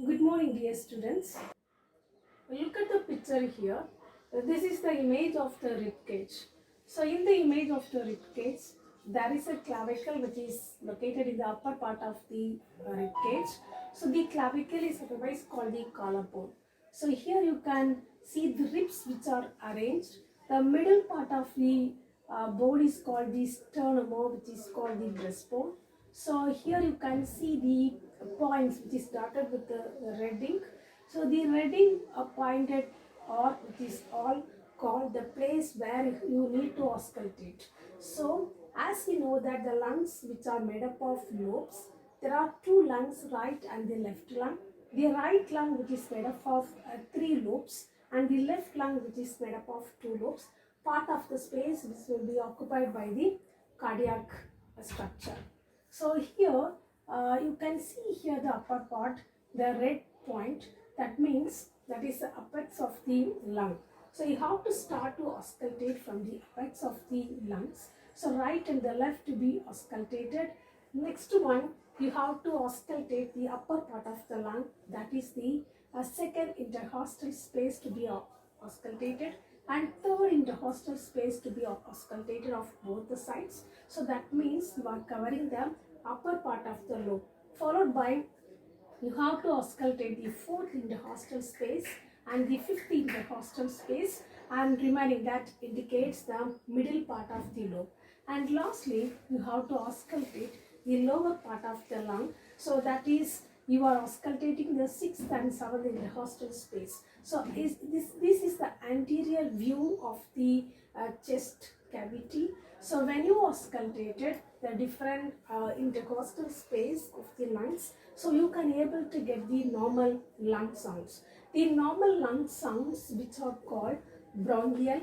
Good morning, dear students. Look at the picture here. This is the image of the rib cage. So, in the image of the rib cage, there is a clavicle which is located in the upper part of the rib cage. So, the clavicle is otherwise called the collarbone. So, here you can see the ribs which are arranged. The middle part of the bone is called the sternum, which is called the breastbone. So here you can see the points which is dotted with the red ink. So the red ink pointed or which is all called the place where you need to auscultate. So as we know that the lungs which are made up of lobes, there are two lungs, right and the left lung. The right lung which is made up of three lobes and the left lung which is made up of two lobes. Part of the space which will be occupied by the cardiac structure. So here you can see here the upper part, the red point, that means that is the apex of the lung. So you have to start to auscultate from the apex of the lungs. So right and the left to be auscultated. Next one, you have to auscultate the upper part of the lung, that is the second intercostal space to be auscultated, and third intercostal space to be auscultated of both the sides. So that means you are covering the upper part of the lobe, followed by you have to auscultate the fourth intercostal space and the fifth intercostal space, and remaining that indicates the middle part of the lobe. And lastly, you have to auscultate the lower part of the lung. So that is, you are auscultating the sixth and seventh intercostal space. So this is the anterior view of the chest cavity. So when you auscultated the different intercostal space of the lungs, so you can able to get the normal lung sounds. The normal lung sounds which are called bronchial,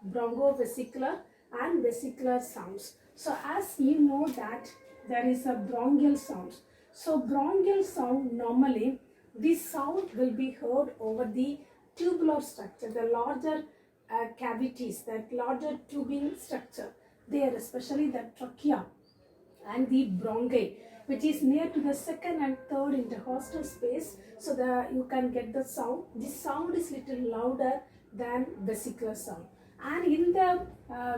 bronchovesicular and vesicular sounds. So as you know that there is a bronchial sound. So bronchial sound, normally this sound will be heard over the tubular structure, the larger cavities, that larger tubing structure there, especially the trachea and the bronchi, which is near to the second and third intercostal space. So that you can get the sound. This sound is little louder than vesicular sound. And in the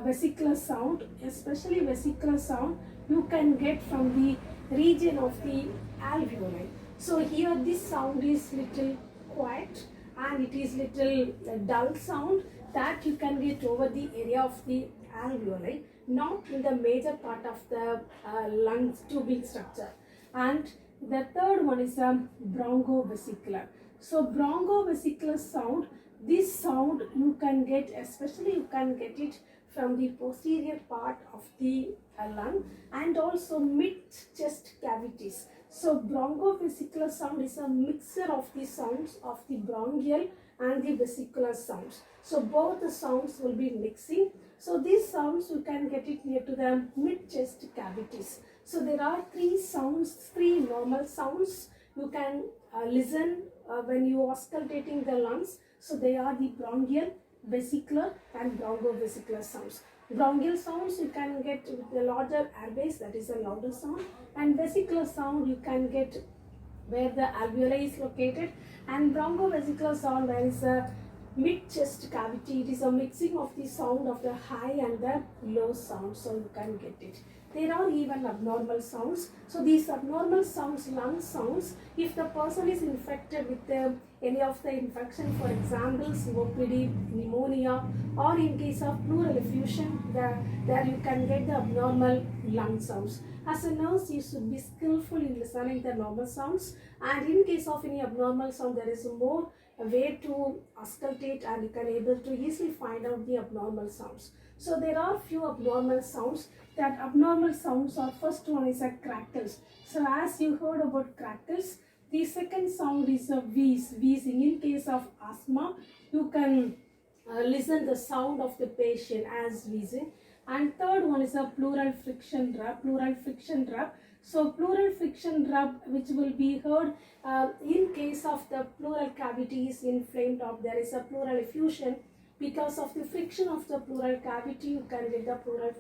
vesicular sound, especially vesicular sound, you can get from the region of the alveoli. So here this sound is little quiet and it is little dull sound that you can get over the area of the alveoli, not in the major part of the lungs tubing structure. And the third one is bronchovesicular. So bronchovesicular sound, this sound you can get, especially you can get it from the posterior part of the lung and also mid chest cavities. So bronchovesicular sound is a mixture of the sounds of the bronchial and the vesicular sounds. So both the sounds will be mixing. So these sounds you can get it near to the mid chest cavities. So there are three sounds, three normal sounds you can listen when you are auscultating the lungs. So they are the bronchial, vesicular and bronchovesicular sounds. Bronchial sounds you can get with the larger airways, that is a louder sound, and vesicular sound you can get where the alveoli is located, and bronchovesicular sound where is a mid chest cavity. It is a mixing of the sound of the high and the low sound, so you can get it. There are even abnormal sounds. So these abnormal sounds, lung sounds, if the person is infected with any of the infection, for example COPD, pneumonia, or in case of pleural effusion, there you can get the abnormal lung sounds. As a nurse, you should be skillful in listening the normal sounds, and in case of any abnormal sound, there is more a way to auscultate and you can able to easily find out the abnormal sounds. So there are few abnormal sounds. That abnormal sounds are, first one is a crackles. So as you heard about crackles, the second sound is a wheezing. In case of asthma, you can listen the sound of the patient as wheezing. And third one is a pleural friction rub. So pleural friction rub, which will be heard in case of the pleural cavity is inflamed or there is a pleural effusion. Because of the friction of the pleural cavity, you can get the pleural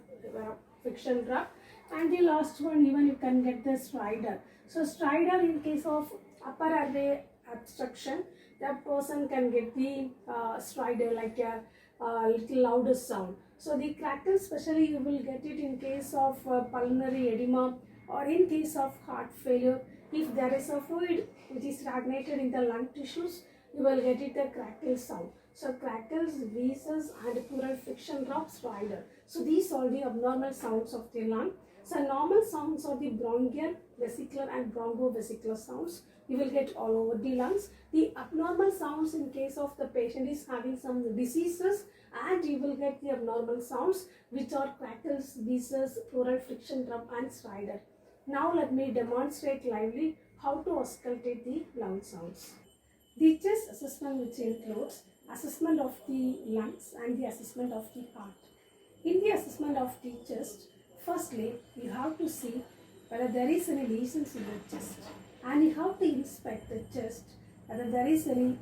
friction rub. And the last one, even you can get the stridor. So stridor in case of upper airway obstruction, that person can get the stridor, like a little louder sound. So the crackle, especially you will get it in case of pulmonary edema or in case of heart failure. If there is a fluid which is stagnated in the lung tissues, you will get it a crackle sound. So crackles, wheezes and pleural friction drops, stridor. So these are the abnormal sounds of the lung. So normal sounds are the bronchial, vesicular and bronchovesicular sounds. You will get all over the lungs. The abnormal sounds in case of the patient is having some diseases, and you will get the abnormal sounds which are crackles, wheezes, pleural friction drum and stridor. Now let me demonstrate lively how to auscultate the lung sounds. The chest assessment, which includes assessment of the lungs and the assessment of the heart. In the assessment of the chest, firstly you have to see whether there is any lesions in the chest, and you have to inspect the chest whether there is any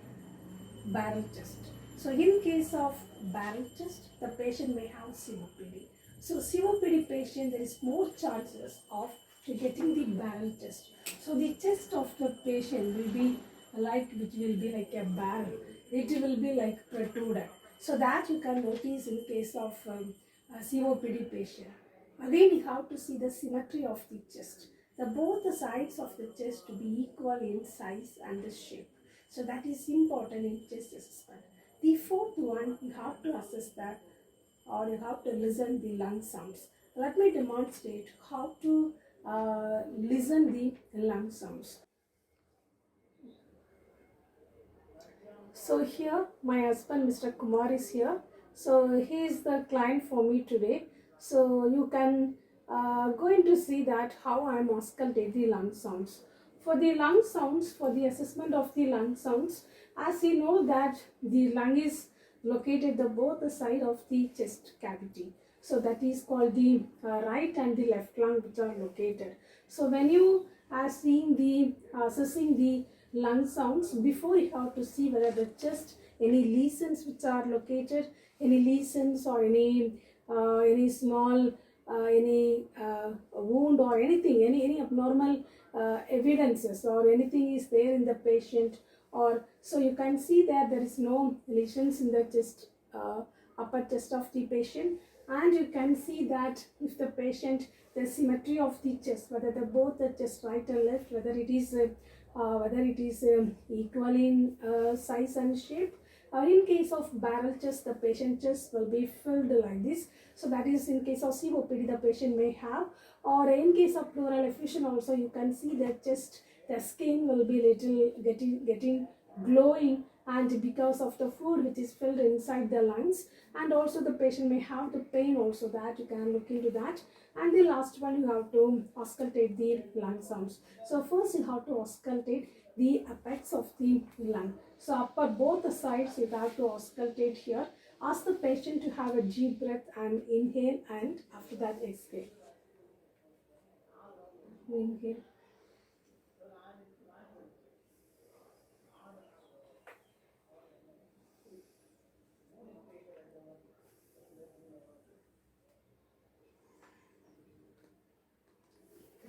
barrel chest. So in case of barrel chest, the patient may have COPD. So COPD patient, there is more chances of getting the barrel chest. So the chest of the patient will be which will be like a barrel. It will be like protruded. So that you can notice in case of a COPD patient. Again, you have to see the symmetry of the chest. Both the sides of the chest to be equal in size and the shape. So that is important in chest assessment. The fourth one, you have to assess that, or you have to listen the lung sounds. Let me demonstrate how to listen the lung sounds. So here my husband Mr. Kumar is here. So he is the client for me today. So you can going to see that how I am auscultate the lung sounds. For the lung sounds, for the assessment of the lung sounds, as you know that the lung is located the both the side of the chest cavity. So that is called the right and the left lung, which are located. So when you are seeing the assessing the lung sounds, before you have to see whether the chest, any lesions which are located, any lesions or any small any wound or anything, any abnormal evidences or anything is there in the patient, or so you can see that there is no lesions in the chest, upper chest of the patient, and you can see that if the patient, the symmetry of the chest, whether the both the chest right and left, whether it is equal in size and shape. In case of barrel chest, the patient chest will be filled like this. So that is in case of COPD the patient may have, or in case of pleural effusion also you can see the chest, the skin will be little getting glowing, and because of the fluid which is filled inside the lungs, and also the patient may have the pain also, that you can look into that. And the last one, you have to auscultate the lung sounds. So first you have to auscultate the apex of the lung. So upper both the sides you have to auscultate here. Ask the patient to have a deep breath and inhale, and after that exhale. Inhale.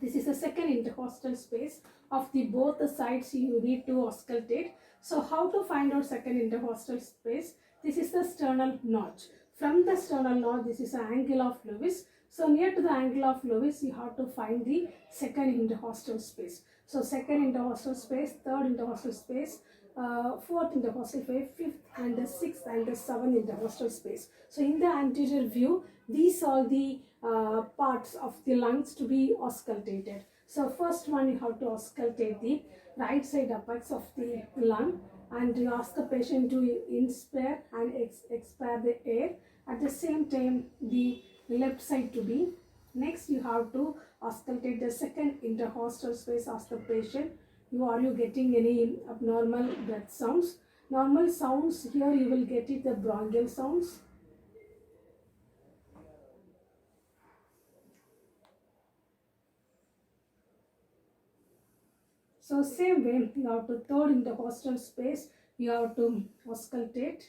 This is the second intercostal space of the both the sides you need to auscultate. So how to find out second intercostal space? This is the sternal notch. From the sternal notch, this is the angle of Lewis. So near to the angle of Lewis, you have to find the second intercostal space. So second intercostal space, third intercostal space, fourth intercostal space, fifth and the sixth and the seventh intercostal space. So in the anterior view, these are the parts of the lungs to be auscultated. So first one, you have to auscultate the right side apex of the lung, and you ask the patient to inspire and expire the air. At the same time, the left side to be. Next, you have to auscultate the second intercostal space. Ask the patient, are you getting any abnormal breath sounds? Normal sounds, here you will get it the bronchial sounds. So same way, you have to third intercostal space, you have to auscultate.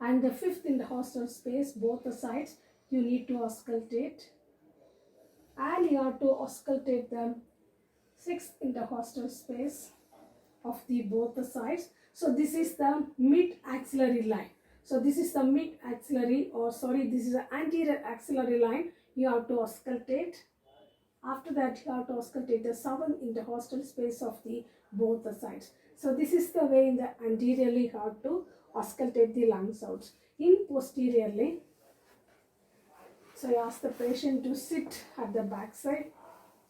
And the fifth intercostal space, both the sides, you need to auscultate. And you have to auscultate the 6 intercostal space of the both the sides. So this is the mid axillary line. So this is the mid axillary, or sorry, this is the anterior axillary line. You have to auscultate. After that, you have to auscultate the 7 intercostal space of the both the sides. So this is the way in the anteriorly you have to auscultate the lung sounds. In posteriorly, so I ask the patient to sit at the back side.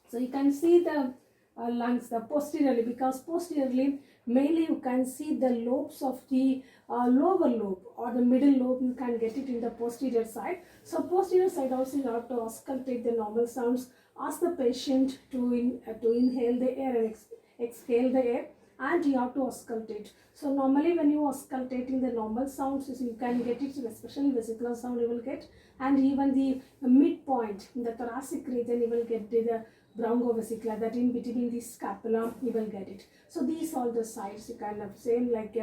So you can see the lungs, the posteriorly, because posteriorly mainly you can see the lobes of the lower lobe or the middle lobe. You can get it in the posterior side. So posterior side also you have to auscultate the normal sounds. Ask the patient to inhale the air and exhale the air, and you have to auscultate. So normally when you auscultating the normal sounds, you can get it, especially vesicular sound you will get, and even the midpoint in the thoracic region you will get the brongovesicular, that in between the scapula you will get it. So these all the sides you can have same like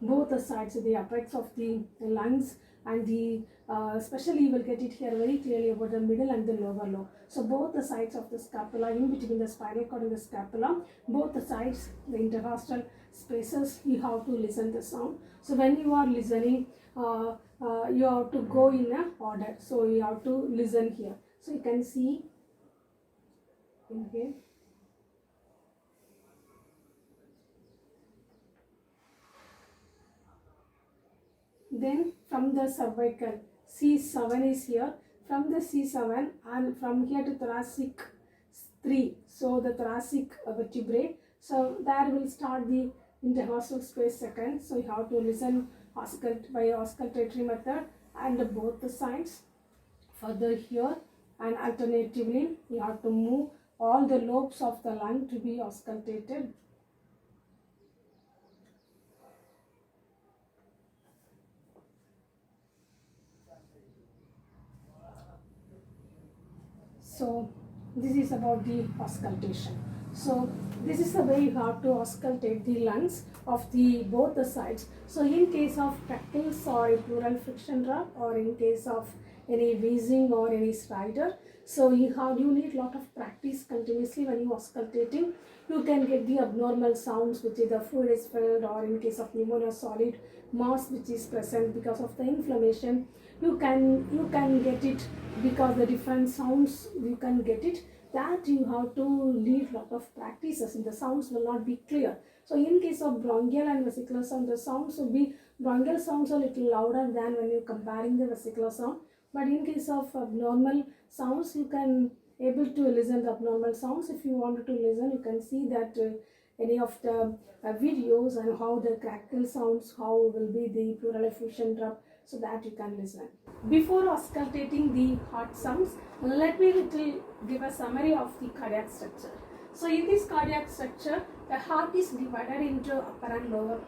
both the sides, the apex of the lungs, and the especially you will get it here very clearly about the middle and the lower lobe. So both the sides of the scapula, in between the spinal cord and the scapula, both the sides, the intercostal spaces, you have to listen the sound. So when you are listening, you have to go in a order. So you have to listen here. So you can see in here. Then from the cervical, C7 is here. From the C7 and from here to thoracic 3, so the thoracic vertebrae, so there will start the intercostal space second. So you have to listen by auscultatory method and both the sides. Further here, and alternatively you have to move all the lobes of the lung to be auscultated. So this is about the auscultation. So this is the way you have to auscultate the lungs of the both the sides. So in case of crackles or a pleural friction drop, or in case of any wheezing or any stridor, so you need lot of practice continuously when you auscultating. You can get the abnormal sounds which either fluid is filled, or in case of pneumonia solid mass which is present because of the inflammation, you can get it because the different sounds you can get it. That you have to lead lot of practices and the sounds will not be clear. So in case of bronchial and vesicular sound, the sounds will be, bronchial sounds are a little louder than when you're comparing the vesicular sound. But in case of abnormal sounds, you can able to listen the abnormal sounds. If you wanted to listen, you can see that any of the videos and how the crackle sounds, how will be the pleural effusion drop, so that you can listen. Before auscultating the heart sounds, let me give a summary of the cardiac structure. So in this cardiac structure, the heart is divided into upper and lower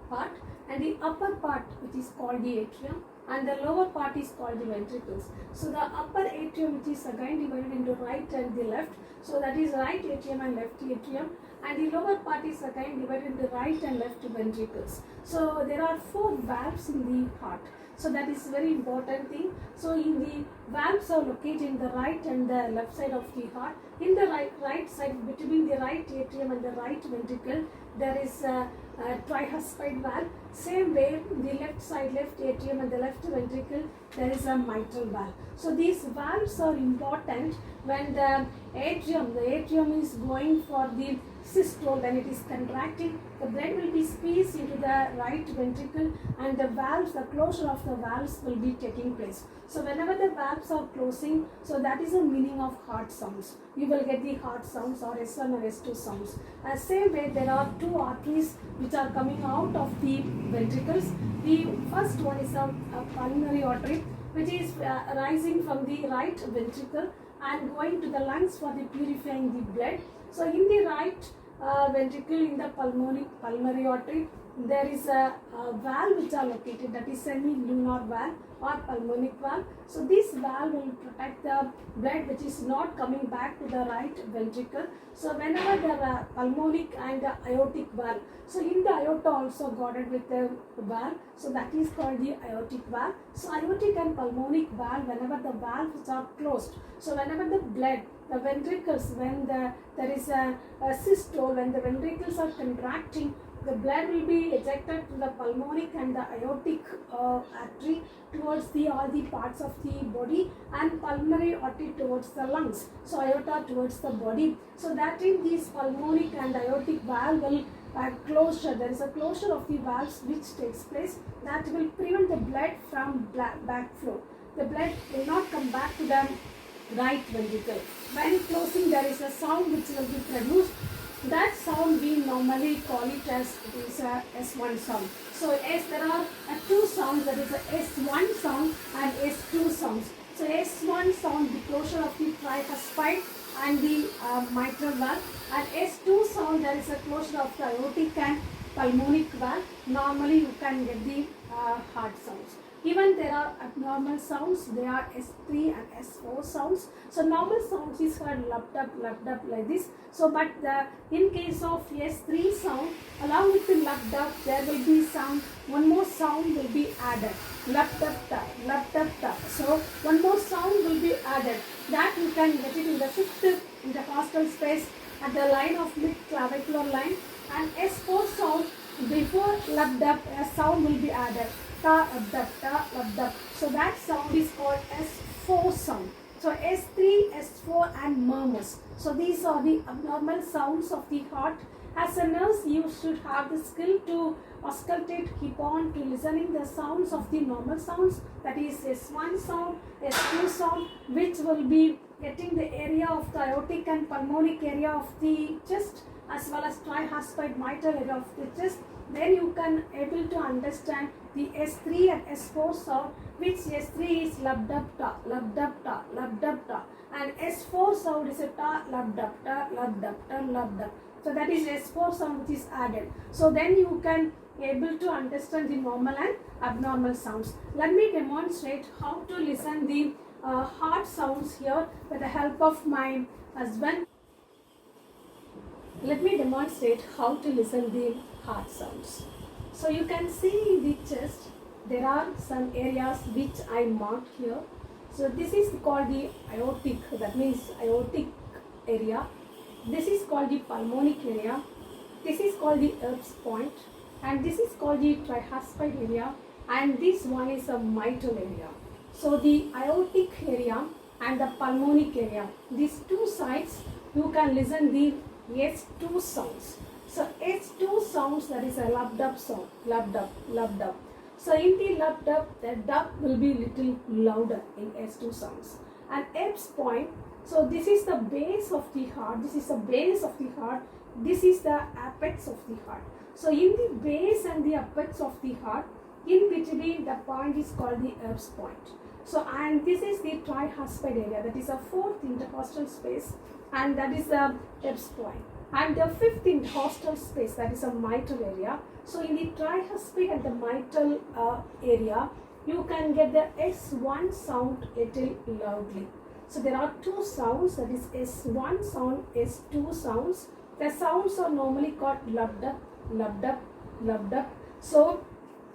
part, and the upper part, which is called the atrium, and the lower part is called the ventricles. So the upper atrium, which is again divided into right and the left, so that is right atrium and left atrium, and the lower part is again divided into right and left ventricles. So there are 4 valves in the heart. So that is very important thing. So in the valves are located in the right and the left side of the heart. In the right side, between the right atrium and the right ventricle, there is a tricuspid valve. Same way, in the left side, left atrium and the left ventricle, there is a mitral valve. So these valves are important when the atrium is going for the systole. When it is contracting, the blood will be squeezed into the right ventricle, and the valves, the closure of the valves will be taking place. So whenever the valves are closing, so that is the meaning of heart sounds. You will get the heart sounds or S1 or S2 sounds. Same way, there are 2 arteries which are coming out of the ventricles. The first one is a pulmonary artery, which is rising from the right ventricle and going to the lungs for the purifying the blood. So in the right ventricle, in the pulmonary artery, there is a valve which are located, that is semi-lunar valve or pulmonic valve. So this valve will protect the blood which is not coming back to the right ventricle. So whenever there are pulmonic and the aortic valve, so in the aorta also guarded with a valve, so that is called the aortic valve. So aortic and pulmonic valve, whenever the valves are closed, so whenever the blood, the ventricles, when there is a systole, when the ventricles are contracting, the blood will be ejected to the pulmonic and the aortic artery towards all the parts of the body, and pulmonary artery towards the lungs. So aorta towards the body. So that in this pulmonic and aortic valve will closure. There is a closure of the valves which takes place that will prevent the blood from backflow. The blood will not come back to the right ventricle. When closing, there is a sound which will be produced. That sound we normally call it as it is a S1 sound. So as there are two sounds, that is a S1 sound and S2 sounds. So S1 sound, the closure of the tricuspid and the mitral valve, and S2 sound, there is a closure of the aortic and pulmonic valve. Normally you can get the heart sounds. Even there are abnormal sounds, they are S3 and S4 sounds. So normal sounds is called lubbed up like this. So but in case of S3 sound, along with the lubbed up, there will be one more sound will be added. Lubbed up ta. So one more sound will be added. That you can get it in the fifth intercostal space at the line of mid-clavicular line. And S4 sound, before lubbed up, a sound will be added. Ta, lubbed up. So that sound is called S4 sound. So S3, S4 and murmurs. So these are the abnormal sounds of the heart. As a nurse, you should have the skill to auscultate, keep on to listening the sounds of the normal sounds. That is S1 sound, S2 sound, which will be getting the area of the aortic and pulmonic area of the chest, as well as tricuspid mitral area of the chest. Then you can able to understand the S3 and S4 sound, which S3 is lubbed up ta, lubbed up ta, lubbed up ta, and S4 sound is a ta, lubbed up ta, lubbed up ta, lubbed up. So that is S4 sound which is added. So then you can able to understand the normal and abnormal sounds. Let me demonstrate how to listen the heart sounds here with the help of my husband. Let me demonstrate how to listen the heart sounds. So you can see in the chest, there are some areas which I marked here. So this is called the aortic, that means aortic area. This is called the pulmonic area. This is called the Erb's point. And this is called the tricuspid area. And this one is a mitral area. So the aortic area and the pulmonic area, these two sides, you can listen the S2 sounds. So S2 sounds, that is a lubbed up sound, lubbed up. So in the lubbed up, the dub will be little louder in S2 sounds. And Erb's point, so this is the base of the heart, this is the base of the heart, this is the apex of the heart. So in the base and the apex of the heart, in between the point is called the Erb's point. So and this is the tricuspid area, that is a fourth intercostal space, and that is the Erb's point. And the fifth intercostal space, that is a mitral area. So in the tricuspid and the mitral area, you can get the S1 sound little loudly. So there are two sounds, that is S1 sound, S2 sounds. The sounds are normally called lubbed up, lubbed up, lubbed up. So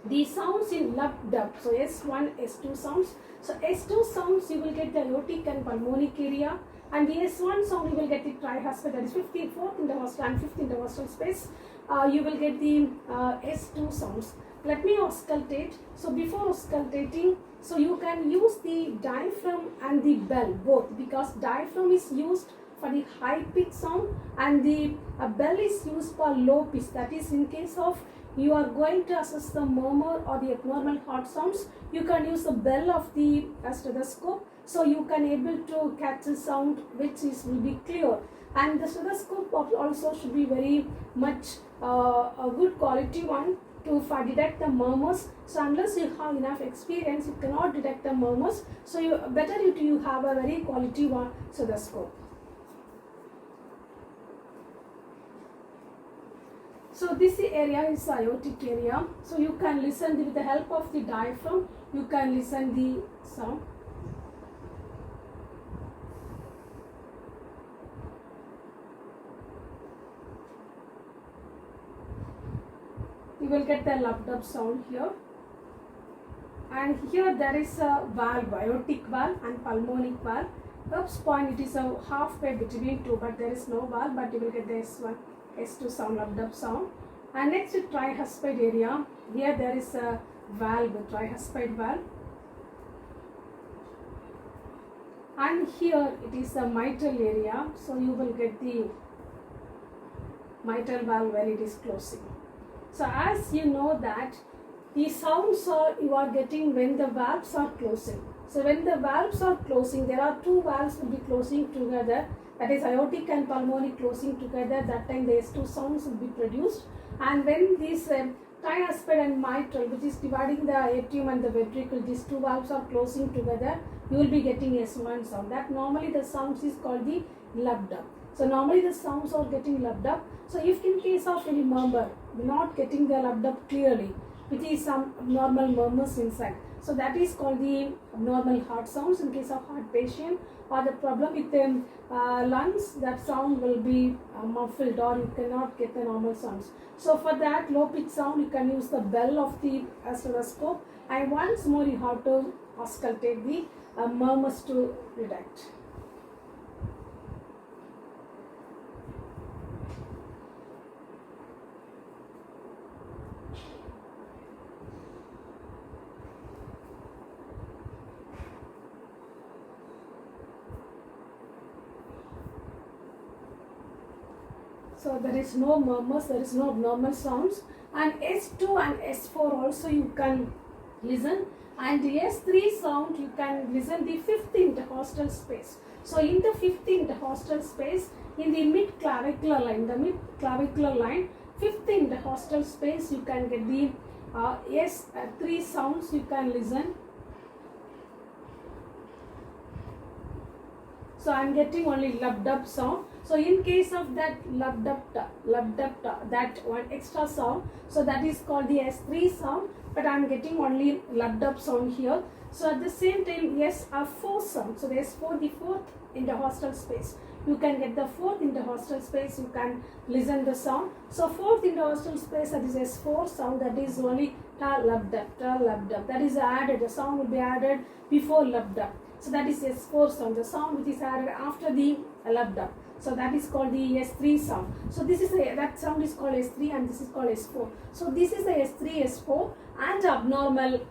the sounds in lubbed up, so S1, S2 sounds. So S2 sounds, you will get the aortic and pulmonic area. And the S1 sound, you will get the tricuspid, that is 54th intercostal and 5th intercostal space. You will get the S2 sounds. Let me auscultate. So before auscultating, so you can use the diaphragm and the bell both, because diaphragm is used for the high pitch sound and the bell is used for low pitch. That is, in case of you are going to assess the murmur or the abnormal heart sounds, you can use the bell of the stethoscope. So you can able to catch a sound which will be clear. And the stethoscope also should be very much a good quality one to detect the murmurs. So unless you have enough experience, you cannot detect the murmurs. So you have a very quality one stethoscope. So this area is aortic area. So you can listen with the help of the diaphragm. You can listen the sound. You will get the lumped up sound here. And here there is a valve, aortic valve and pulmonic valve. Erb's point, it is a halfway between two, but there is no valve, but you will get the S1, S2 sound, lumped up sound. And next tricuspid area, here there is a valve, tricuspid valve. And here it is the mitral area, so you will get the mitral valve when it is closing. So as you know that the sounds you are getting when the valves are closing. So when the valves are closing, there are two valves will be closing together, that is aortic and pulmonic closing together. That time the S2 sounds will be produced. And when these tricuspid and mitral, which is dividing the atrium and the ventricle, these two valves are closing together, you will be getting S1 sound. That normally the sounds is called the lumped up. So normally the sounds are getting lumped up. So if in case of any murmur, not getting the lumped up clearly, which is some abnormal murmurs inside, so that is called the abnormal heart sounds in case of heart patient, or the problem with the lungs, that sound will be muffled or you cannot get the normal sounds. So for that low pitch sound, you can use the bell of the stethoscope, and once more you have to auscultate the murmurs to detect. So there is no murmurs, there is no abnormal sounds. And S2 and S4 also you can listen. And the S3 sound you can listen the fifth intercostal space. So in the fifth intercostal space, in the mid-clavicular line, fifth intercostal space, you can get the S3 sounds you can listen. So I am getting only lumped up sound. So in case of that lumped up, that one extra sound, so that is called the S3 sound, but I am getting only lumped up sound here. So at the same time, S4 sound. So the S4, the fourth intercostal space. You can get the fourth intercostal space, you can listen the sound. So fourth intercostal space, that is S4 sound, that is only ta lumped up. That is added, the sound will be added before lumped up. So that is S4 sound, the sound which is added after the lumped up. So that is called the S3 sound. So this is that sound is called S3 and this is called S4. So this is the S3, S4 and abnormal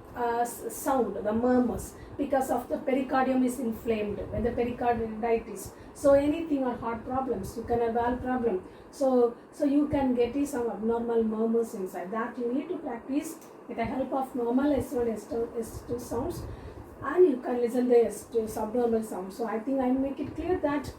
sound, the murmurs, because of the pericardium is inflamed, when the pericarditis. So anything or heart problems, you can have valve problem. So you can get some abnormal murmurs inside. That you need to practice with the help of normal S1, S2 sounds, and you can listen the S2 subnormal sounds. So I think I make it clear that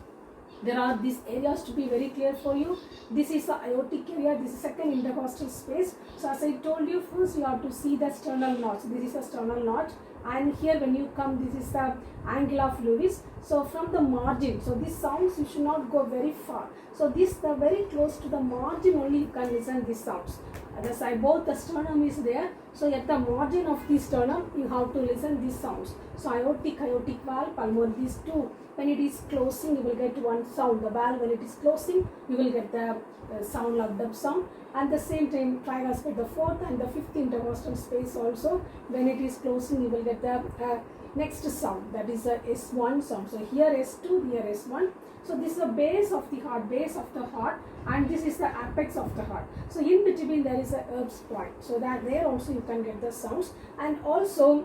there are these areas to be very clear for you. This is the aortic area, this is second intercostal space. So as I told you, first you have to see the sternal notch. This is a sternal notch, and here when you come, this is the angle of Lewis. So from the margin, so these sounds you should not go very far. So this the very close to the margin only you can listen these sounds. Other side, both the sternum is there. So at the margin of the sternum, you have to listen these sounds. So aortic valve, pulmonary, these two. When it is closing, you will get one sound. The valve, when it is closing, you will get the sound, lumped up sound. And the same time, tricuspid, the fourth and the fifth intercostal space also, when it is closing, you will get the next sound, that is a S1 sound. So here S2, here S1. So this is the base of the heart, and this is the apex of the heart. So in between there is a Erb's point. So that there also you can get the sounds. And also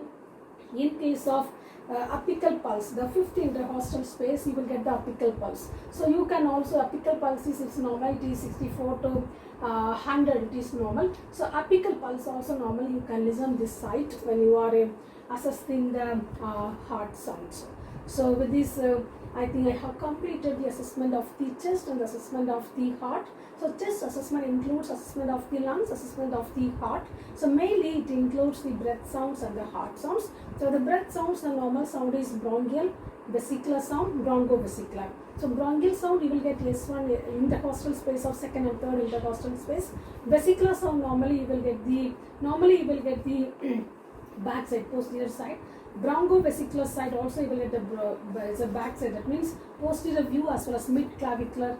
in case of apical pulse, the fifth intercostal space, you will get the apical pulse. So you can also, apical pulse is its normal, it is 64 to 100, it is normal. So apical pulse also normally you can listen this side when you are assessing the heart sounds. So with this, I think I have completed the assessment of the chest and the assessment of the heart. So chest assessment includes assessment of the lungs, assessment of the heart. So mainly it includes the breath sounds and the heart sounds. So the breath sounds, the normal sound is bronchial, vesicular sound, bronchovesicular. So bronchial sound you will get S1 intercostal space or second and third intercostal space. Vesicular sound normally you will get the back side, posterior side. Bronchovesicular side also you will get the back side, that means posterior view as well as mid clavicular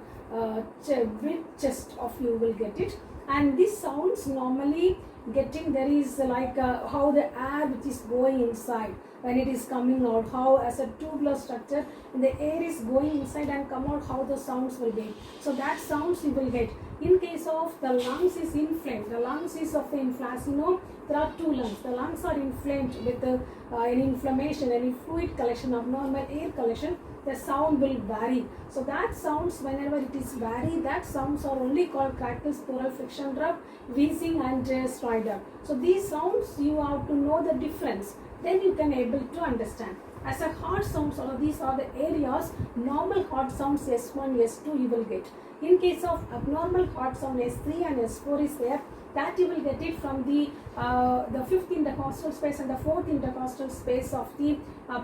mid chest of you will get it. And these sounds normally getting, there is like how the air which is going inside when it is coming out, how as a tubular structure the air is going inside and come out, how the sounds will be. So that sounds you will get. In case of the lungs is inflamed, the lungs is of the inflammation, there are two lungs. The lungs are inflamed with any inflammation, any fluid collection, abnormal air collection, the sound will vary. So that sounds, whenever it is vary, that sounds are only called crackles, pleural friction drop, wheezing and stridor. So these sounds you have to know the difference, then you can able to understand. As a heart sounds, or these are the areas, normal heart sounds S1, S2 you will get. In case of abnormal heart sound S3 and S4 is there, that you will get it from the fifth intercostal space and the fourth intercostal space of the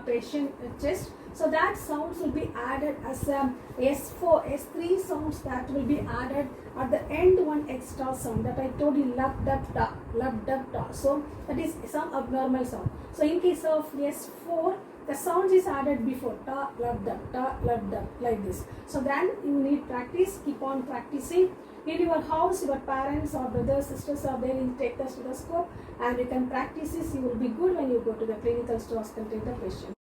patient chest. So that sounds will be added as S4, S3 sounds that will be added at the end, one extra sound that I told you, lab dub da, lab dub da. So that is some abnormal sound. So in case of S4, the sound is added before ta, lab dub, like this. So then you need practice, keep on practicing. In your house, your parents or brothers, sisters are there, you take the stethoscope and you can practice this. You will be good when you go to the clinical to auscultate the patient.